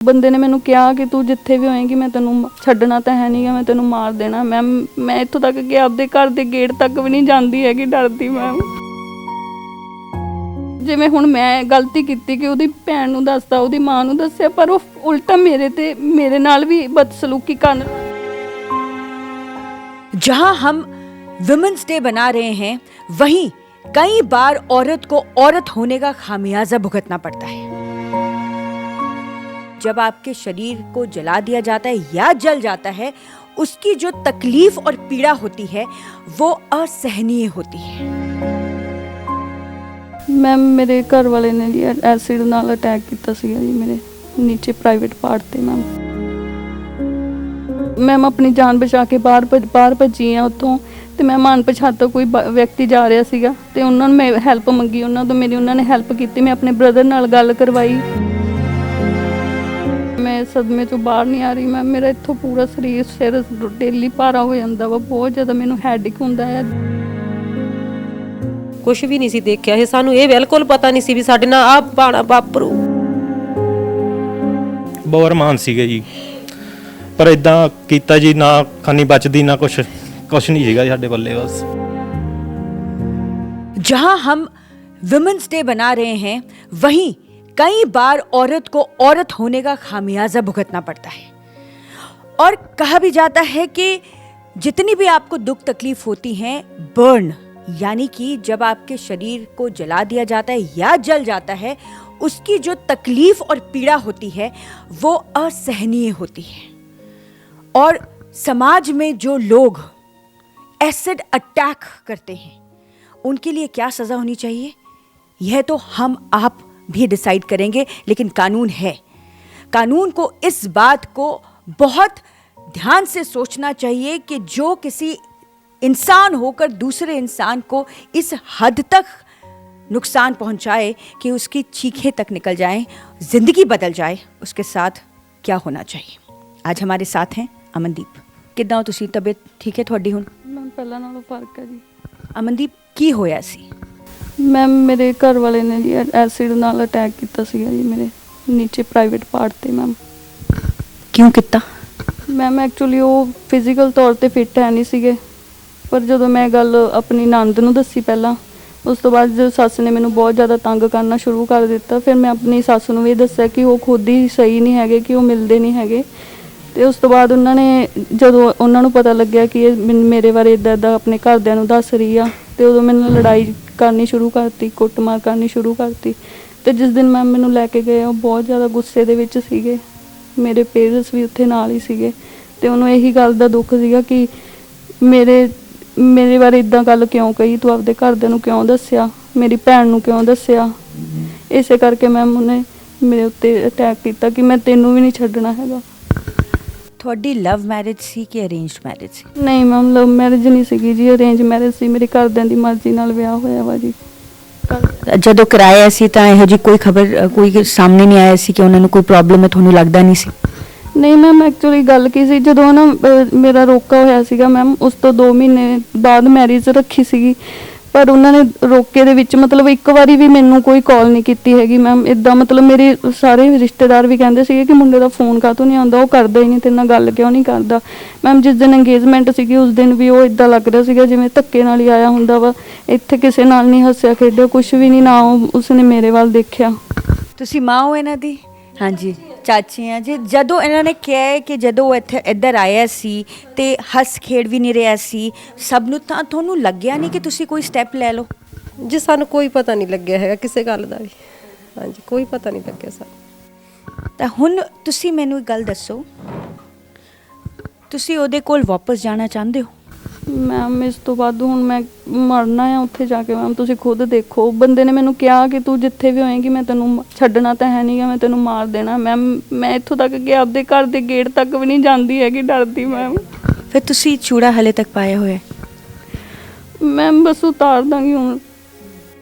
ਬੰਦੇ ਨੇ ਮੈਨੂੰ ਕਿਹਾ ਕਿ ਤੂੰ ਜਿੱਥੇ ਵੀ ਹੋਏਂਗੀ ਮੈਂ ਤੈਨੂੰ ਛੱਡਣਾ ਤਾਂ ਹੈ ਨਹੀਂਗਾ, ਮੈਂ ਤੈਨੂੰ ਮਾਰ ਦੇਣਾ। ਮੈਂ ਇੱਥੋਂ ਤੱਕ ਕਿ ਆਪਦੇ ਘਰ ਦੇ ਗੇਟ ਤੱਕ ਵੀ ਨਹੀਂ ਜਾਂਦੀ ਹੈਗੀ, ਡਰਦੀ ਮੈਮ। ਜਿਵੇਂ ਹੁਣ ਮੈਂ ਗਲਤੀ ਕੀਤੀ कि ਉਹਦੀ ਭੈਣ ਨੂੰ ਦੱਸਦਾ, ਉਹਦੀ ਮਾਂ ਨੂੰ ਦੱਸਿਆ, ਪਰ ਉਹ ਉਲਟਾ ਮੇਰੇ ਨਾਲ ਵੀ बदसलूकी ਕਰਨ। जहां हम वुमेन्स डे बना रहे हैं, वहीं कई बार औरत को औरत होने का खामियाजा भुगतना पड़ता है। जब आपके शरीर को जला दिया जाता है या जल जाता है, उसकी जो तकलीफ और पीड़ा होती है वो असहनीय होती है। मैम मेरे घर वाले ने जी एसिड नाल अटैक किया जी मेरे नीचे प्राइवेट पार्ट ते। मैम अपनी जान बचा के बाहर भजी हाँ उत्थों। तो मैं अनपछाता कोई व्यक्ति जा रहा सीगा ते उन्होंने मैं हैल्प मंगी, उन्होंने मेरी उन्होंने हैल्प की। मैं अपने ब्रदर नाल गल करवाई। मैं सदमे चों बाहर नहीं आ रही मैम। मेरा इत्थों पूरा शरीर सिर डेली भारा हो जाता वा, बहुत ज़्यादा मैनूं हैडिक हुंदा है। कुछ भी नहीं सी देखिया है, सानू ये बिल्कुल पता नहीं सी भी साडे नाल आ पाना वापरू। बहुत अरमान सीगे जी, पर इदां कीता जी, ना खानी बचदी ना कुछ नहीं सीगा साडे बल्ले। बस जहां हम वुमेन्स डे बना रहे हैं, वहीं कई बार औरत को औरत होने का खामियाजा भुगतना पड़ता है। और कहा भी जाता है कि जितनी भी आपको दुख तकलीफ होती है, बर्न यानी कि जब आपके शरीर को जला दिया जाता है या जल जाता है, उसकी जो तकलीफ और पीड़ा होती है वो असहनीय होती है। और समाज में जो लोग एसिड अटैक करते हैं, उनके लिए क्या सज़ा होनी चाहिए, यह तो हम आप भी डिसाइड करेंगे। लेकिन कानून है, कानून को इस बात को बहुत ध्यान से सोचना चाहिए कि जो किसी इंसान होकर दूसरे इंसान को इस हद तक नुकसान पहुंचाए कि उसकी चीखें तक निकल जाएं, ज़िंदगी बदल जाए, उसके साथ क्या होना चाहिए। आज हमारे साथ हैं अमनदीप। किद्दां हो तुसीं? तबीयत ठीक है तुहाडी हुण? मैम पहला नालों फर्क है जी। अमनदीप की होया सी? मैम मेरे घर वाले ने जी एसिड नाल अटैक किया जी मेरे नीचे प्राइवेट पार्ट ते। मैम क्यों किता? मैम एक्चुअली वो फिजिकल तौर पर फिट है नहीं सीगे, पर जो मैं गल अपनी नंद नूं दसी पहला, उस तो बाद जो सस ने मैनूं बहुत ज़्यादा तंग करना शुरू कर दिता। फिर मैं अपनी सस नूं भी दस्सिया कि वो खुद ही सही नहीं है, कि वो मिलते नहीं है। तो उस तो बाद उन्होंने जो उन्होंने पता लग्या कि मेरे बारे इदा इदा अपने घरदियां नूं दस रही आ, तो उदों मैनूं लड़ाई करनी शुरू करती, कुटमार करनी शुरू करती। तो जिस दिन मैम मैनूं लैके गए, वो बहुत ज़्यादा गुस्से दे विच सीगे। मेरे पेरेंट्स भी उत्थे नाल ही सीगे। तो उन्होंने यही गल दा दुख सीगा कि मेरे बारे इदां गल क्यों कही, तू आपदे घरदियां नूं क्यों दस्सिया, मेरी भैन नूं क्यों दस्सिया। इसे करके मैम उन्हें मेरे उत्ते अटैक किया कि मैं तेनों भी नहीं छड्डना हैगा। थोड़ी लव मैरिज सी कि अरेंज्ड मैरिज सी? नहीं मैम लव मैरिज नहीं सी जी, अरेंज मैरिज सी। मेरे घरदियां दी मर्जी नाल विआह होया वा जी। ਜਦੋਂ ਕਰਾਇਆ ਸੀ ਤਾਂ ਇਹੋ ਜੀ ਕੋਈ ਖਬਰ ਕੋਈ ਸਾਹਮਣੇ ਨਹੀਂ ਆਇਆ ਸੀ ਕਿ ਉਹਨਾਂ ਨੂੰ ਕੋਈ ਪ੍ਰੋਬਲਮ ਹੈ, ਤੁਹਾਨੂੰ ਲੱਗਦਾ ਨਹੀਂ ਸੀ? नहीं मैम एक्चुअली गल की सी, जो ना मेरा रोका होया सीगा मैम, उस तो 2 महीने बाद मैरिज रखी सीगी, पर उन्होंने रोके दे विच मतलब एक बारी भी मैनू कोई कॉल नहीं की हैगी मैम। इदा मतलब मेरे सारे रिश्तेदार भी कहते थे कि मुंडे का फोन कातों नहीं आता, वो करता ही नहीं, तेरे नाल गल क्यों नहीं करता। मैम जिस दिन एंगेजमेंट सी उस दिन भी वो इदा लग रहा सीगा जिवें धक्के नाल ही आया हुंदा वा। इत्थे किसी नाल नहीं हस्सिया खेडिया, कुछ भी नहीं, ना उसने मेरे वाल देखिया। ਤੁਸੀਂ ਮਾਂ ਹੋ ਇਹਨਾਂ ਦੀ? ਹਾਂਜੀ ਚਾਚੀ ਆ ਜੀ। ਜਦੋਂ ਇਹਨਾਂ ਨੇ ਕਿਹਾ ਹੈ ਕਿ ਜਦੋਂ ਉਹ ਇੱਧਰ ਆਇਆ ਸੀ ਤੇ ਹੱਸ ਖੇਡ ਵੀ ਨਹੀਂ ਰਿਹਾ ਸੀ ਸਭ ਨੂੰ, ਤਾਂ ਤੁਹਾਨੂੰ ਲੱਗਿਆ ਨਹੀਂ ਕਿ ਤੁਸੀਂ ਕੋਈ ਸਟੈਪ ਲੈ ਲਓ? जी सानू कोई पता नहीं लग्या है किसी गल का भी। हाँ जी कोई पता नहीं लग्या सानू। ਤਾਂ ਹੁਣ ਤੁਸੀਂ ਮੈਨੂੰ ਇੱਕ ਗੱਲ ਦੱਸੋ, ਤੁਸੀਂ ਉਹਦੇ ਕੋਲ ਵਾਪਸ ਜਾਣਾ ਚਾਹੁੰਦੇ ਹੋ? मैम इस तो बाद हुण मैं मरना है उत्थे जाके। मैम तुसीं खुद देखो, बंदे ने मैनूं कहा कि तू जिथे भी होएगी मैं तैनूं छड्डना तां है नहीं, मैं तैनूं मार देना। मैम मैं इत्थों तक कि आपदे घर दे गेट तक भी नहीं जांदी हैगी, डरदी मैम। ਫਿਰ ਤੁਸੀਂ ਚੂੜਾ ਹਲੇ ਤੱਕ ਪਾਇਆ ਹੋਇਆ? मैम बस उतार दांगी हुण।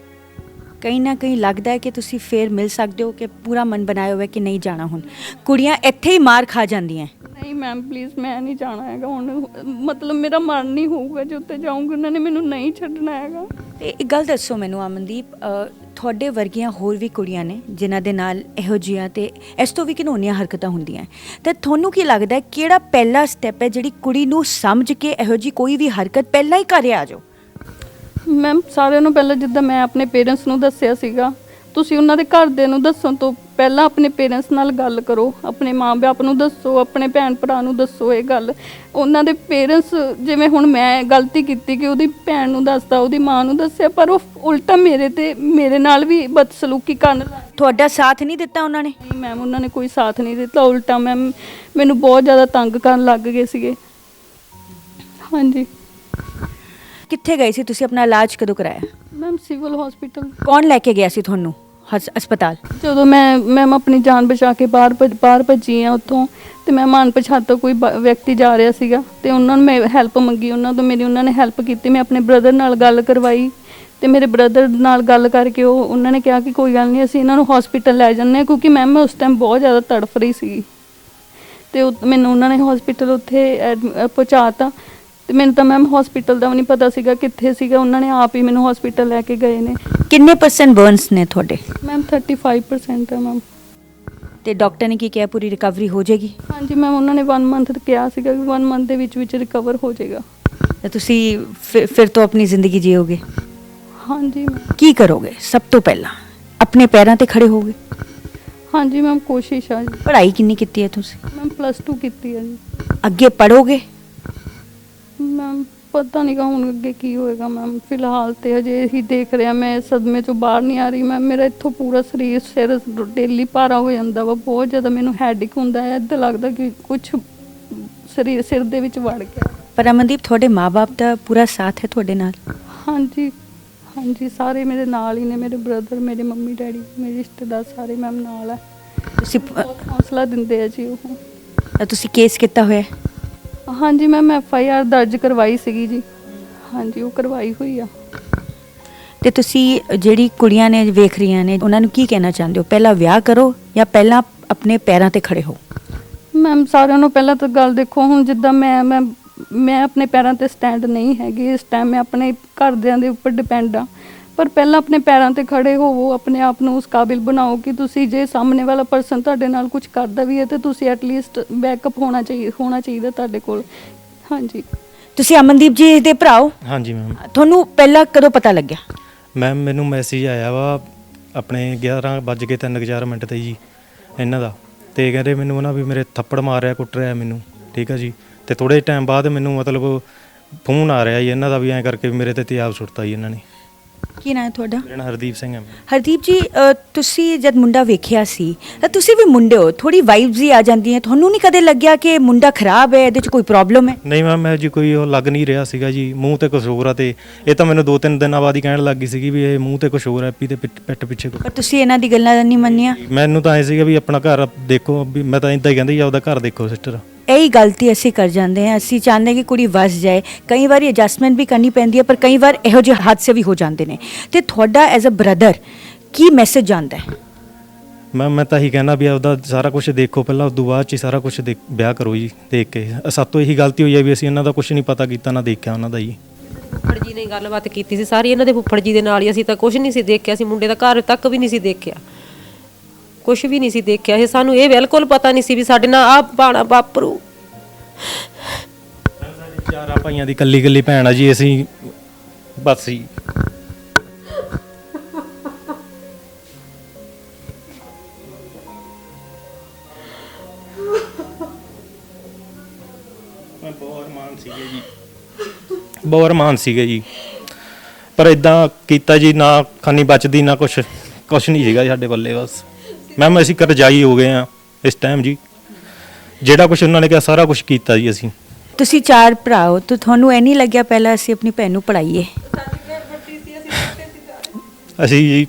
ਕहीं ना कहीं लगता है कि तुसी फिर मिल सकते हो कि पूरा मन बनाया हुआ है कि नहीं जाना? हुण कुड़ियां इत्थे ही मार खा जांदियां। नहीं मैम प्लीज़ मैं नहीं जाना हैगा हुण, मतलब मेरा मन नहीं होऊगा जो उत्ते जाऊँगी, उन्होंने मैनूं नहीं छड्डना हैगा। ਤੇ ਇੱਕ ਗੱਲ ਦੱਸੋ ਮੈਨੂੰ ਅਮਨਦੀਪ, ਤੁਹਾਡੇ ਵਰਗੀਆਂ ਹੋਰ ਵੀ ਕੁੜੀਆਂ ਨੇ ਜਿਨ੍ਹਾਂ ਦੇ ਨਾਲ ਇਹੋ ਜਿਹੀਆਂ ਤੇ ਇਸ ਤੋਂ ਵੀ ਘਿਨੌਣੀਆਂ ਹਰਕਤਾਂ ਹੁੰਦੀਆਂ ਤੇ ਤੁਹਾਨੂੰ ਕੀ ਲੱਗਦਾ ਹੈ ਕਿਹੜਾ ਪਹਿਲਾ ਸਟੈਪ ਹੈ ਜਿਹੜੀ ਕੁੜੀ ਨੂੰ ਸਮਝ ਕੇ ਇਹੋ ਜਿਹੀ ਕੋਈ ਵੀ ਹਰਕਤ ਪਹਿਲਾਂ ਹੀ ਘਰੇ ਆ ਜਾਓ? ਮੈਮ ਸਾਰਿਆਂ ਨੂੰ ਪਹਿਲਾਂ ਜਿੱਦਾਂ ਮੈਂ ਆਪਣੇ ਪੇਰੈਂਟਸ ਨੂੰ ਦੱਸਿਆ ਸੀਗਾ, ਤੁਸੀਂ ਉਹਨਾਂ ਦੇ ਘਰਦਿਆਂ ਨੂੰ ਦੱਸਣ ਤੋਂ ਪਹਿਲਾਂ ਆਪਣੇ ਪੇਰੈਂਟਸ ਨਾਲ ਗੱਲ ਕਰੋ, ਆਪਣੇ ਮਾਂ-ਬਾਪ ਨੂੰ ਦੱਸੋ, ਆਪਣੇ ਭੈਣ ਭਰਾ ਨੂੰ ਦੱਸੋ ਇਹ ਗੱਲ। ਉਹਨਾਂ ਦੇ ਪੇਰੈਂਟਸ, ਜਿਵੇਂ ਹੁਣ ਮੈਂ ਗਲਤੀ ਕੀਤੀ ਕਿ ਉਹਦੀ ਭੈਣ ਨੂੰ ਦੱਸਦਾ, ਉਹਦੀ ਮਾਂ ਨੂੰ ਦੱਸਿਆ, ਪਰ ਉਹ ਉਲਟਾ ਮੇਰੇ ਨਾਲ ਵੀ ਬਦਸਲੂਕੀ ਕਰਨ ਲੱਗ ਤੁਹਾਡਾ ਸਾਥ ਨਹੀਂ ਦਿੱਤਾ ਉਹਨਾਂ ਨੇ? ਗਈ। ਮੈਮ ਉਹਨਾਂ ਨੇ ਕੋਈ ਸਾਥ ਨਹੀਂ ਦਿੱਤਾ, ਉਲਟਾ ਮੈਮ ਮੈਨੂੰ ਬਹੁਤ ਜ਼ਿਆਦਾ ਤੰਗ ਕਰਨ ਲੱਗ ਗਏ ਸੀਗੇ। ਹਾਂਜੀ ਕਿੱਥੇ ਗਏ ਸੀ ਤੁਸੀਂ? ਆਪਣਾ ਇਲਾਜ ਕਦੋਂ ਕਰਾਇਆ? Ma'am civil hospital. ਕੌਣ ਲੈ ਕੇ ਗਿਆ ਸੀ ਤੁਹਾਨੂੰ ਹਸਪਤਾਲ? ਜਦੋਂ ਮੈਂ ਆਪਣੀ ਜਾਨ ਬਚਾ ਕੇ ਬਾਹਰ ਭੱਜੀ ਆ ਉੱਥੋਂ, ਤੇ ਮੈਂ ਮਨਪਛਾਤਾ ਕੋਈ ਵਿਅਕਤੀ ਜਾ ਰਿਹਾ ਸੀਗਾ ਤੇ ਉਹਨਾਂ ਨੂੰ ਮੈਂ ਹੈਲਪ ਮੰਗੀ, ਉਹਨਾਂ ਤੋਂ ਉਹਨਾਂ ਨੇ ਹੈਲਪ ਕੀਤੀ। ਮੈਂ ਆਪਣੇ ਬ੍ਰਦਰ ਨਾਲ ਗੱਲ ਕਰਵਾਈ ਤੇ ਮੇਰੇ ਬ੍ਰਦਰ ਨਾਲ ਗੱਲ ਕਰਕੇ ਉਹਨਾਂ ਨੇ ਕਿਹਾ ਕਿ ਕੋਈ ਗੱਲ ਨਹੀਂ, ਅਸੀਂ ਇਹਨਾਂ ਨੂੰ ਹਸਪੀਟਲ ਲੈ ਜਾਂਦੇ ਹਾਂ, ਕਿਉਂਕਿ ਮੈਮ ਮੈਂ ਉਸ ਟਾਈਮ ਬਹੁਤ ਜ਼ਿਆਦਾ ਤੜਫ ਰਹੀ ਸੀਗੀ। ਤੇ ਮੈਨੂੰ ਉਹਨਾਂ ਨੇ ਹਸਪੀਟਲ ਉੱਥੇ ਪਹੁੰਚਾਤਾ ਤੇ ਮੈਨੂੰ ਤਾਂ ਮੈਮ ਹਸਪੀਟਲ ਦਾ ਵੀ ਨਹੀਂ ਪਤਾ ਸੀਗਾ ਕਿੱਥੇ ਸੀਗਾ, ਉਹਨਾਂ ਨੇ ਆਪ ਹੀ ਮੈਨੂੰ ਹਸਪੀਟਲ ਲੈ ਕੇ ਗਏ ਨੇ। ਕਿੰਨੇ % ਬਰਨਸ ਨੇ ਤੁਹਾਡੇ? ਮੈਮ 35% ਹੈ ਮੈਮ। ਤੇ ਡਾਕਟਰ ਨੇ ਕੀ ਕਿਹਾ, ਪੂਰੀ ਰਿਕਵਰੀ ਹੋ ਜਾਏਗੀ? ਹਾਂਜੀ ਮੈਮ, ਉਹਨਾਂ ਨੇ 1 ਮੰਥ ਕਿਹਾ ਸੀਗਾ ਕਿ 1 ਮੰਥ ਦੇ ਵਿੱਚ ਰਿਕਵਰ ਹੋ ਜਾਏਗਾ। ਤੇ ਤੁਸੀਂ ਫਿਰ ਤੋਂ ਆਪਣੀ ਜ਼ਿੰਦਗੀ ਜੀਓਗੇ? ਹਾਂਜੀ ਮੈਮ। ਕੀ ਕਰੋਗੇ? ਸਭ ਤੋਂ ਪਹਿਲਾਂ ਆਪਣੇ ਪੈਰਾਂ ਤੇ ਖੜੇ ਹੋਗੇ? ਹਾਂਜੀ ਮੈਮ, ਕੋਸ਼ਿਸ਼ ਆ ਜੀ। ਪੜ੍ਹਾਈ ਕਿੰਨੀ ਕੀਤੀ ਹੈ ਤੁਸੀਂ? ਮੈਮ +2 ਕੀਤੀ ਹੈ ਜੀ। ਅੱਗੇ ਪੜ੍ਹੋਗੇ? ਮੈਮ ਪਤਾ ਨਹੀਂ ਹੁਣ ਅੱਗੇ ਕੀ ਹੋਏਗਾ ਮੈਮ, ਫਿਲਹਾਲ ਤੇ ਅਜੇ ਇਹੀ ਦੇਖ ਰਿਹਾ, ਮੈਂ ਸਦਮੇ ਚੋਂ ਬਾਹਰ ਨਹੀਂ ਆ ਰਹੀ ਮੈਮ। ਮੇਰਾ ਇੱਥੋਂ ਪੂਰਾ ਸਰੀਰ ਸਿਰ ਡੇਲੀ ਭਾਰਾ ਹੋ ਜਾਂਦਾ ਵਾ, ਬਹੁਤ ਜ਼ਿਆਦਾ ਮੈਨੂੰ ਹੈਡਿਕ ਹੁੰਦਾ ਹੈ, ਇੱਦਾਂ ਲੱਗਦਾ ਕਿ ਕੁਝ ਸਰੀਰ ਸਿਰ ਦੇ ਵਿੱਚ ਵੜ ਗਿਆ। ਪਰ ਅਮਨਦੀਪ, ਤੁਹਾਡੇ ਮਾਪੇ ਦਾ ਪੂਰਾ ਸਾਥ ਹੈ ਤੁਹਾਡੇ ਨਾਲ? ਹਾਂਜੀ ਹਾਂਜੀ, ਸਾਰੇ ਮੇਰੇ ਨਾਲ ਹੀ ਨੇ, ਮੇਰੇ ਬ੍ਰਦਰ, ਮੇਰੇ ਮੰਮੀ ਡੈਡੀ, ਮੇਰੇ ਰਿਸ਼ਤੇਦਾਰ ਸਾਰੇ ਮੈਮ ਨਾਲ ਹੈ। ਤੁਸੀਂ ਬਹੁਤ ਹੌਸਲਾ ਦਿੰਦੇ ਆ ਜੀ ਉਹ। ਤੁਸੀਂ ਕੇਸ ਕੀਤਾ ਹੋਇਆ? ਹਾਂਜੀ ਮੈਮ, FIR ਦਰਜ ਕਰਵਾਈ ਸੀਗੀ ਜੀ। ਹਾਂਜੀ, ਉਹ ਕਰਵਾਈ ਹੋਈ ਆ। ਤੇ ਤੁਸੀਂ ਜਿਹੜੀ ਕੁੜੀਆਂ ਨੇ ਵੇਖ ਰਹੀਆਂ ਨੇ ਉਹਨਾਂ ਨੂੰ ਕੀ ਕਹਿਣਾ ਚਾਹੁੰਦੇ ਹੋ? ਪਹਿਲਾਂ ਵਿਆਹ ਕਰੋ ਜਾਂ ਪਹਿਲਾਂ ਆਪਣੇ ਪੈਰਾਂ ਤੇ ਖੜੇ ਹੋ? ਮੈਮ ਸਾਰਿਆਂ ਨੂੰ ਪਹਿਲਾਂ ਤਾਂ ਗੱਲ ਦੇਖੋ, ਹੁਣ ਜਿੱਦਾਂ ਮੈਂ ਆਪਣੇ ਪੈਰਾਂ ਤੇ ਸਟੈਂਡ ਨਹੀਂ ਹੈਗੀ ਇਸ ਟਾਈਮ, ਮੈਂ ਆਪਣੇ ਘਰਦਿਆਂ ਦੇ ਉੱਪਰ ਡਿਪੈਂਡ ਆ, ਪਰ ਪਹਿਲਾਂ ਆਪਣੇ ਪੈਰਾਂ ਤੇ ਖੜੇ ਹੋਵੋ, ਆਪਣੇ ਆਪ ਨੂੰ ਉਸ ਕਾਬਿਲ ਬਣਾਓ ਕਿ ਤੁਸੀਂ ਜੇ ਸਾਹਮਣੇ ਵਾਲਾ ਪਰਸਨ ਤੁਹਾਡੇ ਨਾਲ ਕੁਝ ਕਰਦਾ ਵੀ ਹੈ ਤੇ ਤੁਸੀਂ ਐਟਲੀਸਟ ਬੈਕਅਪ ਹੋਣਾ ਚਾਹੀਦਾ ਤੁਹਾਡੇ ਕੋਲ। ਹਾਂਜੀ। ਤੁਸੀਂ ਅਮਨਦੀਪ ਜੀ ਦੇ ਭਰਾ ਹੋ? ਹਾਂਜੀ ਮੈਮ। ਤੁਹਾਨੂੰ ਪਹਿਲਾਂ ਕਦੋਂ ਪਤਾ ਲੱਗਿਆ? ਮੈਮ ਮੈਨੂੰ ਮੈਸੇਜ ਆਇਆ ਵਾ ਆਪਣੇ 11:03 ਤੇ ਜੀ ਇਹਨਾਂ ਦਾ, ਤੇ ਕਹਿੰਦੇ ਮੈਨੂੰ ਨਾ ਵੀ ਮੇਰੇ ਥੱਪੜ ਮਾਰ ਰਿਹਾ, ਕੁੱਟ ਰਿਹਾ ਮੈਨੂੰ, ਠੀਕ ਆ ਜੀ। ਤੇ ਥੋੜੇ ਟਾਈਮ ਬਾਅਦ ਮੈਨੂੰ ਮਤਲਬ ਫੋਨ ਆ ਰਿਹਾ ਜੀ ਇਹਨਾਂ ਦਾ ਵੀ ਐਂ ਕਰਕੇ ਮੇਰੇ ਤੇ ਤਿਆਬ ਸੁੱਟਤਾ ਜੀ ਇਹਨਾਂ ਨੇ। ਕੀ ਨਾਂ ਹੈ ਤੁਹਾਡਾ? ਮੇਰਾ ਨਾਂ ਹਰਦੀਪ ਸਿੰਘ ਹੈ। ਹਰਦੀਪ ਜੀ, ਤੁਸੀਂ ਜਦ ਮੁੰਡਾ ਵੇਖਿਆ ਸੀ ਤਾਂ ਤੁਸੀਂ ਵੀ ਮੁੰਡੇ ਹੋ, ਥੋੜੀ ਵਾਈਬਸ ਹੀ ਆ ਜਾਂਦੀਆਂ, ਤੁਹਾਨੂੰ ਨਹੀਂ ਕਦੇ ਲੱਗਿਆ ਕਿ ਮੁੰਡਾ ਖਰਾਬ ਹੈ, ਇਹਦੇ 'ਚ ਕੋਈ ਪ੍ਰੋਬਲਮ ਹੈ? ਨਹੀਂ ਮੈਮ, ਮੈਂ ਜੀ ਕੋਈ ਉਹ ਲੱਗ ਨਹੀਂ ਰਿਹਾ ਸੀਗਾ ਜੀ, ਮੂੰਹ ਤੇ ਕੁਛ ਹੋਰ ਆ, ਤੇ ਇਹ ਤਾਂ ਮੈਨੂੰ 2-3 ਦਿਨਾਂ ਬਾਅਦ ਹੀ ਕਹਿਣ ਲੱਗ ਗਈ ਸੀਗੀ ਵੀ ਇਹ ਮੂੰਹ ਤੇ ਕੁਛ ਹੋਰ ਹੈ, ਪੀ ਤੇ ਪਿੱਠ ਪਿੱਛੇ ਕੁਛ। ਪਰ ਤੁਸੀਂ ਇਹਨਾਂ ਦੀ ਗੱਲਾਂ ਨਹੀਂ ਮੰਨੀਆਂ? ਮੈਨੂੰ ਤਾਂ ਐ ਸੀਗਾ ਵੀ ਆਪਣਾ ਘਰ ਦੇਖੋ, ਵੀ ਮੈਂ ਤਾਂ ਇੱਦਾਂ ਹੀ ਕਹਿੰਦੀ ਆਪਦਾ ਘਰ ਦੇਖੋ ਸਿਸਟਰ। ਇਹੀ ਗਲਤੀ ਅਸੀਂ ਕਰ ਜਾਂਦੇ ਹਾਂ, ਅਸੀਂ ਚਾਹੁੰਦੇ ਕਿ ਕੁੜੀ ਵਸ ਜਾਏ, ਕਈ ਵਾਰੀ ਐਡਜਸਟਮੈਂਟ ਵੀ ਕਰਨੀ ਪੈਂਦੀ ਹੈ, ਪਰ ਕਈ ਵਾਰ ਇਹੋ ਜਿਹੇ ਹਾਦਸੇ ਵੀ ਹੋ ਜਾਂਦੇ ਨੇ। ਤੇ ਤੁਹਾਡਾ ਐਜ਼ ਅ ਬ੍ਰਦਰ ਕੀ ਮੈਸੇਜ ਜਾਂਦਾ ਹੈ? ਮੈਂ ਤਾਂ ਇਹੀ ਕਹਿਣਾ ਵੀ ਆਪਦਾ ਸਾਰਾ ਕੁਝ ਦੇਖੋ ਪਹਿਲਾਂ, ਉਸ ਤੋਂ ਬਾਅਦ 'ਚ ਸਾਰਾ ਕੁਝ ਵਿਆਹ ਕਰੋ ਜੀ ਦੇਖ ਕੇ। ਸਾਤੋਂ ਇਹੀ ਗਲਤੀ ਹੋਈ ਹੈ ਵੀ ਅਸੀਂ ਇਹਨਾਂ ਦਾ ਕੁਝ ਨਹੀਂ ਪਤਾ ਕੀਤਾ, ਨਾ ਦੇਖਿਆ ਉਹਨਾਂ ਦਾ ਜੀ। ਫੁੱਫੜ ਜੀ ਨੇ ਗੱਲਬਾਤ ਕੀਤੀ ਸੀ ਸਾਰੀ ਇਹਨਾਂ ਦੇ ਫੁੱਫੜ ਜੀ ਦੇ ਨਾਲ ਹੀ, ਅਸੀਂ ਤਾਂ ਕੁਝ ਨਹੀਂ ਸੀ ਦੇਖਿਆ, ਅਸੀਂ ਮੁੰਡੇ ਦਾ ਘਰ ਤੱਕ ਵੀ ਨਹੀਂ ਸੀ ਦੇਖਿਆ, ਕੁਝ ਵੀ ਨਹੀਂ ਸੀ ਦੇਖਿਆ। ਇਹ ਸਾਨੂੰ ਇਹ ਬਿਲਕੁਲ ਪਤਾ ਨਹੀਂ ਸੀ ਵੀ ਸਾਡੇ ਨਾਲ ਆਹ ਬਾਣਾ ਵਾਪਰੂ। ਸਾਡੇ 4 ਭਾਈਆਂ ਦੀ ਕੱਲੀ ਭੈਣ ਆ ਜੀ, ਅਸੀਂ ਬਸ ਜੀ। ਬਹੁਤ ਅਰਮਾਨ ਸੀਗੇ ਜੀ, ਪਰ ਇਦਾਂ ਕੀਤਾ ਜੀ, ਨਾ ਖਾਨੀ ਬਚਦੀ ਨਾ ਕੁਛ ਨਹੀਂ ਸੀਗਾ ਸਾਡੇ ਬੱਲੇ। ਬਸ ਮੈਮ ਅਸੀਂ ਕਰਜ਼ਾਈ ਹੋ ਗਏ ਆ ਇਸ ਟਾਈਮ ਜੀ, ਜਿਹੜਾ ਕੁਛ ਉਹਨਾਂ ਨੇ ਕਿਹਾ ਸਾਰਾ ਕੁਛ ਕੀਤਾ ਜੀ ਅਸੀਂ। ਤੁਸੀਂ 4 ਭਰਾ ਹੋ, ਤਾਂ ਤੁਹਾਨੂੰ ਇਹ ਨਹੀਂ ਲੱਗਿਆ ਪਹਿਲਾਂ ਅਸੀਂ ਆਪਣੀ ਭੈਣ ਨੂੰ ਪੜ੍ਹਾਈਏ? ਅਸੀਂ ਜੀ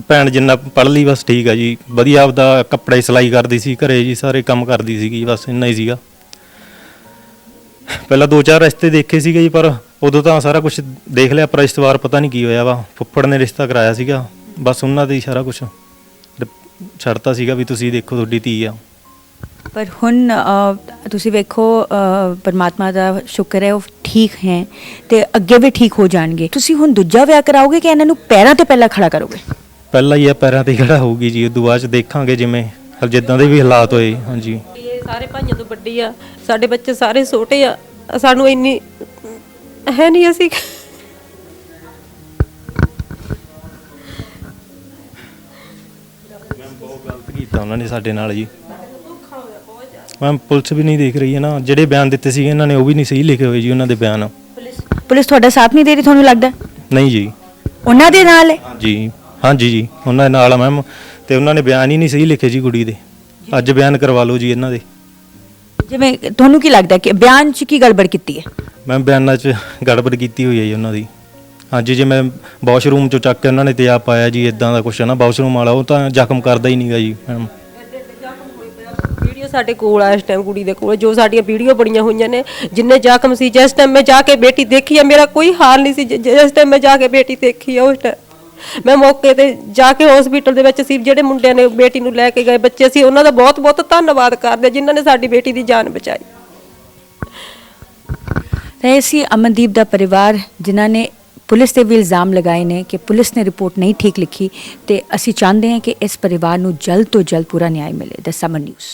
ਭੈਣ ਜਿੰਨਾ ਪੜ੍ਹ ਲਈ ਬਸ ਠੀਕ ਆ ਜੀ, ਵਧੀਆ ਆਪਦਾ ਕੱਪੜੇ ਸਿਲਾਈ ਕਰਦੀ ਸੀ ਘਰੇ ਜੀ, ਸਾਰੇ ਕੰਮ ਕਰਦੀ ਸੀਗੀ, ਬਸ ਇੰਨਾ ਹੀ ਸੀਗਾ। ਪਹਿਲਾਂ 2-4 ਰਿਸ਼ਤੇ ਦੇਖੇ ਸੀਗੇ ਜੀ, ਪਰ ਉਦੋਂ ਤਾਂ ਸਾਰਾ ਕੁਝ ਦੇਖ ਲਿਆ, ਪਰ ਇਸ ਵਾਰ ਪਤਾ ਨਹੀਂ ਕੀ ਹੋਇਆ ਵਾ, ਫੁੱਫੜ ਨੇ ਰਿਸ਼ਤਾ ਕਰਾਇਆ ਸੀਗਾ, ਬਸ ਉਹਨਾਂ ਦੇ ਹੀ ਸਾਰਾ ਕੁਝ ਛੱਡਤਾ ਸੀਗਾ ਵੀ ਤੁਸੀਂ ਦੇਖੋ ਤੁਹਾਡੀ ਧੀ ਆ। ਪਰ ਹੁਣ ਤੁਸੀਂ ਵੇਖੋ, ਪਰਮਾਤਮਾ ਦਾ ਸ਼ੁਕਰ ਹੈ ਉਹ ਠੀਕ ਹੈ ਤੇ ਅੱਗੇ ਵੀ ਠੀਕ ਹੋ ਜਾਣਗੇ। ਤੁਸੀਂ ਹੁਣ ਦੂਜਾ ਵਿਆਹ ਕਰਾਓਗੇ ਕਿ ਇਹਨਾਂ ਨੂੰ ਪੈਰਾਂ ਤੇ ਪਹਿਲਾਂ ਖੜਾ ਕਰੋਗੇ? ਪਹਿਲਾਂ ਹੀ ਆ ਪੈਰਾਂ ਤੇ ਹੀ ਖੜਾ ਹੋਊਗੀ ਜੀ, ਉਦੋਂ ਬਾਅਦ ਚ ਦੇਖਾਂਗੇ ਜਿਵੇਂ ਜਿੱਦਾਂ ਦੇ ਵੀ ਹਾਲਾਤ ਹੋਏ। ਹਾਂਜੀ ਇਹ ਸਾਰੇ ਭਾਈਆਂ ਤੋਂ ਵੱਡੀ ਆ, ਸਾਡੇ ਬੱਚੇ ਸਾਰੇ ਛੋਟੇ ਆ, ਸਾਨੂੰ ਇੰਨੀ ਹੈ ਨਹੀਂ ਅਸੀਂ ਬਹੁਤ ਗਲਤ ਕੀਤਾ ਉਹਨਾਂ ਨੇ ਸਾਡੇ ਨਾਲ ਜੀ। ਮੈਮ ਪੁਲਿਸ ਵੀ ਨਹੀਂ ਦੇਖ ਰਹੀ ਹੈ ਨਾ, ਜਿਹੜੇ ਬਿਆਨ ਦਿੱਤੇ ਸੀਗੇ ਇਹਨਾਂ ਨੇ ਉਹ ਵੀ ਨਹੀਂ ਸਹੀ ਲਿਖੇ ਹੋਏ ਜੀ, ਉਹਨਾਂ ਦੇ ਬਿਆਨ। ਪੁਲਿਸ ਤੁਹਾਡਾ ਸਾਥ ਨਹੀਂ ਦੇ ਰਹੀ ਤੁਹਾਨੂੰ ਲੱਗਦਾ? ਨਹੀਂ ਜੀ। ਉਹਨਾਂ ਦੇ ਨਾਲ ਹੈ? ਹਾਂਜੀ ਹਾਂਜੀ ਜੀ, ਉਹਨਾਂ ਦੇ ਨਾਲ ਆ ਮੈਮ, ਤੇ ਉਹਨਾਂ ਨੇ ਬਿਆਨ ਹੀ ਨਹੀਂ ਸਹੀ ਲਿਖੇ ਜੀ ਕੁੜੀ ਦੇ। ਅੱਜ ਬਿਆਨ ਕਰਵਾ ਲਓ ਜੀ ਇਹਨਾਂ ਦੇ। ਜਿਵੇਂ ਤੁਹਾਨੂੰ ਕੀ ਲੱਗਦਾ ਕਿ ਬਿਆਨ 'ਚ ਕੀ ਗੜਬੜ ਕੀਤੀ ਹੈ? ਮੈਮ ਬਿਆਨਾਂ 'ਚ ਗੜਬੜ ਕੀਤੀ ਹੋਈ ਹੈ ਜੀ ਉਹਨਾਂ ਦੀ। ਹਾਂਜੀ ਜਿਵੇਂ ਵਾਸ਼ਰੂਮ 'ਚੋਂ ਚੱਕ ਕੇ ਉਹਨਾਂ ਨੇ ਤੇਜ਼ਾਬ ਪਾਇਆ ਜੀ, ਇਦਾਂ ਦਾ ਕੁਛ ਹੈ ਨਾ। ਵਾਸ਼ਰੂਮ ਵਾਲਾ ਉਹ ਤਾਂ ਜ਼ਖਮ ਕਰਦਾ ਹੀ ਨਹੀਂਗਾ ਜੀ ਮੈਮ। ਵੀਡੀਓ ਸਾਡੇ ਕੋਲ ਆ ਇਸ ਟਾਈਮ, ਕੁੜੀ ਦੇ ਕੋਲ ਜੋ ਸਾਡੀਆਂ ਵੀਡੀਓ ਬੜੀਆਂ ਹੋਈਆਂ ਨੇ, ਜਿੰਨੇ ਜ਼ਖਮ ਸੀ। ਜਿਸ ਟਾਈਮ ਮੈਂ ਜਾ ਕੇ ਬੇਟੀ ਦੇਖੀ ਆ, ਮੇਰਾ ਕੋਈ ਹਾਲ ਨਹੀਂ ਸੀ। ਜਿਸ ਟਾਈਮ ਮੈਂ ਜਾ ਕੇ ਬੇਟੀ ਦੇਖੀ ਆ, ਉਸ ਟਾਈਮ ਮੈਂ ਮੌਕੇ ਤੇ ਜਾ ਕੇ ਹਸਪੀਟਲ ਦੇ ਵਿੱਚ ਸੀ। ਜਿਹੜੇ ਮੁੰਡਿਆਂ ਨੇ ਬੇਟੀ ਨੂੰ ਲੈ ਕੇ ਗਏ ਬੱਚੇ ਸੀ, ਉਹਨਾਂ ਦਾ ਬਹੁਤ ਬਹੁਤ ਧੰਨਵਾਦ ਕਰਦੇ ਜਿਨ੍ਹਾਂ ਨੇ ਸਾਡੀ ਬੇਟੀ ਦੀ ਜਾਨ ਬਚਾਈ। ਇਹ ਸੀ ਅਮਨਦੀਪ ਦਾ ਪਰਿਵਾਰ ਜਿਨ੍ਹਾਂ ਨੇ ਪੁਲਿਸ ਤੇ ਵੀ ਇਲਜ਼ਾਮ ਲਗਾਏ ਨੇ ਕਿ ਪੁਲਿਸ ਨੇ ਰਿਪੋਰਟ ਨਹੀਂ ਠੀਕ ਲਿਖੀ, ਤੇ ਅਸੀਂ ਚਾਹੁੰਦੇ ਹਾਂ ਕਿ ਇਸ ਪਰਿਵਾਰ ਨੂੰ ਜਲਦ ਤੋਂ ਜਲਦ ਪੂਰਾ ਨਿਆਂ ਮਿਲੇ। ਦ ਸਮਨ ਨਿਊਜ਼।